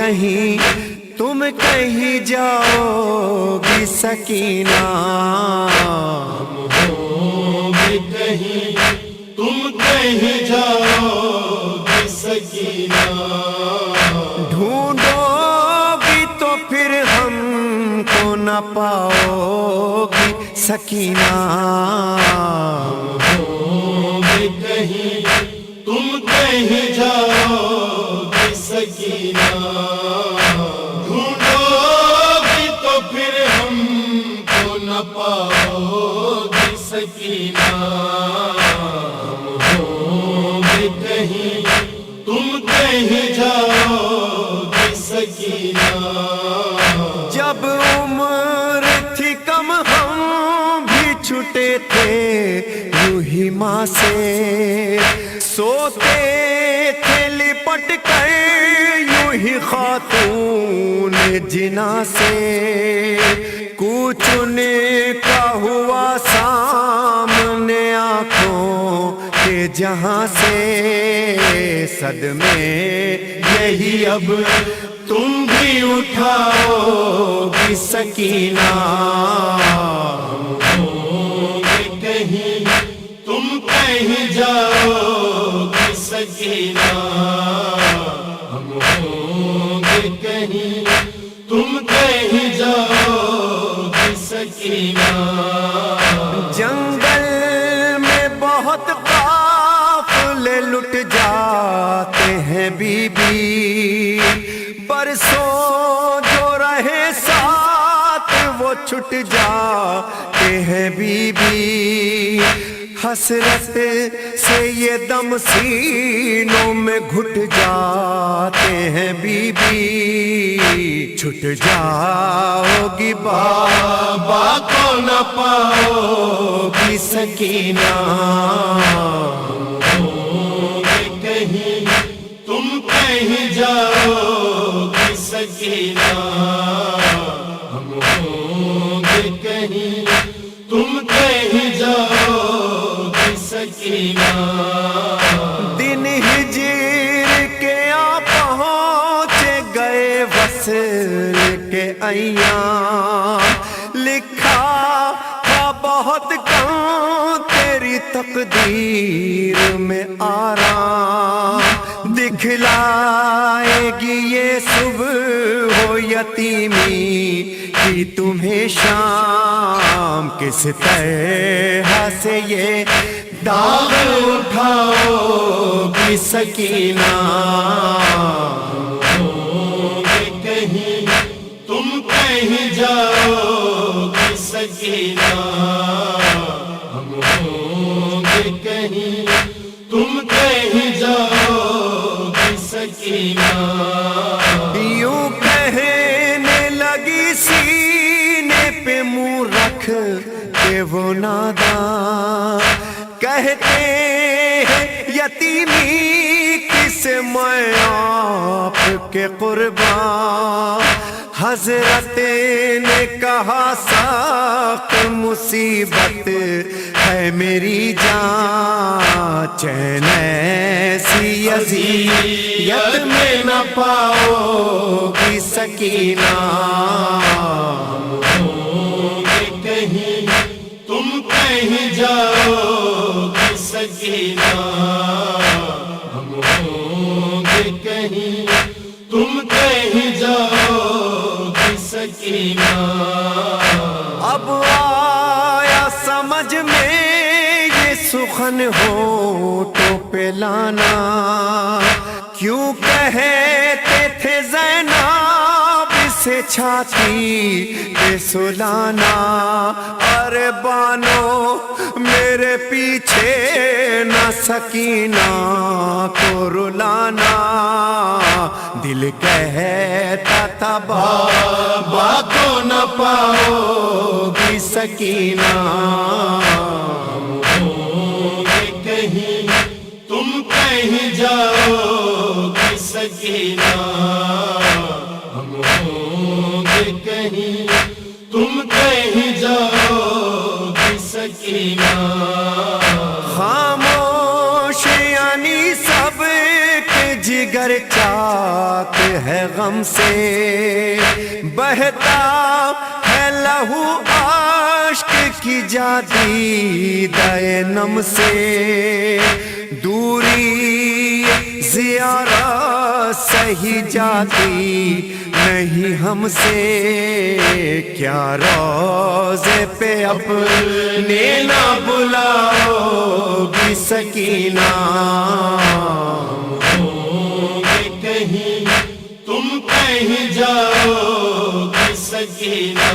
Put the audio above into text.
کہیں تم کہیں جاؤگی سکینہ، ہم ہوں گے کہیں تم کہیں جاؤگی سکینہ، ڈھونڈو گی تو پھر ہم کو نہ پاؤگی سکینہ، ہوں گے کہیں تم کہیں جاؤگی سکینہ، ڈھونڈو گی تو پھر ہم کو نہ پاؤگی سکینہ، ہوں گے کہیں تم کہیں جاؤگی سکینہ، جب عمر تھی کم ہم بھی چھٹے تھے یوں ہی ماں سے، سوتے تھے لپٹ کر یوں ہی خاتون جنا سے، کوچنے کا ہوا سامنے آنکھوں کے جہاں سے، صدمے یہی اب تم بھی اٹھاؤگی سکینہ، ہوں گے کہیں تم کہیں جاؤگی سکینہ، ہم ہوں گے کہیں تم کہیں جاؤگی سکینہ، جنگل میں بہت قافلے لٹ جاتے ہیں بی بی، برسوں جو رہے ساتھ وہ چھٹ جاتے ہیں بی بی، حسرت سے یہ دم سینوں میں گھٹ جاتے ہیں بی بی، چھٹ جاؤگی بابا کو نہ پاؤگی سکینہ، ہوں گے کہیں تم کہیں جاؤگی سکینہ، ہم ہوں گے کہیں تم کہیں جاؤگی سکینہ، دن ہجر کے آ پہنچے گئے وصل کے ایام، لکھا تھا بہت کم تیری تقدیر میں آرام، دکھلائے گی یہ صبح ہو یتیمی کی تمہیں شام، کس طرح سے یہ داغ اٹھاؤگی سکینہ، ہوں گے کہیں تم کہیں جاؤگی سکینہ، ہم ہوں گے کہیں تم کہیں جاؤگی سکینہ، یوں کہنے لگی سینے پہ منہ رکھ کے وہ ناداں، کہتے ہیں یتیمی کس میں آپ کے قربان، حضرت نے کہا سخت مصیبت ہے میری جان، چین ایسی اذیت میں نہ پاؤگی سکینہ، ہوں گے کہیں تم کہیں جاؤگی سکینہ، ہم ہوں گے کہیں تم کہیں جاؤگی سکینہ، اب آیا سمجھ میں یہ سخن ہونٹوں پہ لانا، کیوں کہتے تھے زینب سے چھاتی پہ سلانا، ارے بانو میرے پیچھے نہ سکینہ کو رلانا، دل کہتا تھا بابا کو نہ پاؤگی سکینہ، ہوں گے کہیں تم کہیں جاؤگی سکینہ، ہم ہوں گے کہیں تم کہیں جاؤگی سکینہ، خاموش یعنی سب کے جگر چاہتے چاک ہے غم سے، بہتا ہے لہو اشک کی جادی دے نم سے، دوری زیارت سہی جاتی نہیں ہم سے، کیا روزے پہ اپنے نہ بلاؤ گی سکینہ، ہوں گے کہیں تم کہیں جاؤ گی سکینہ،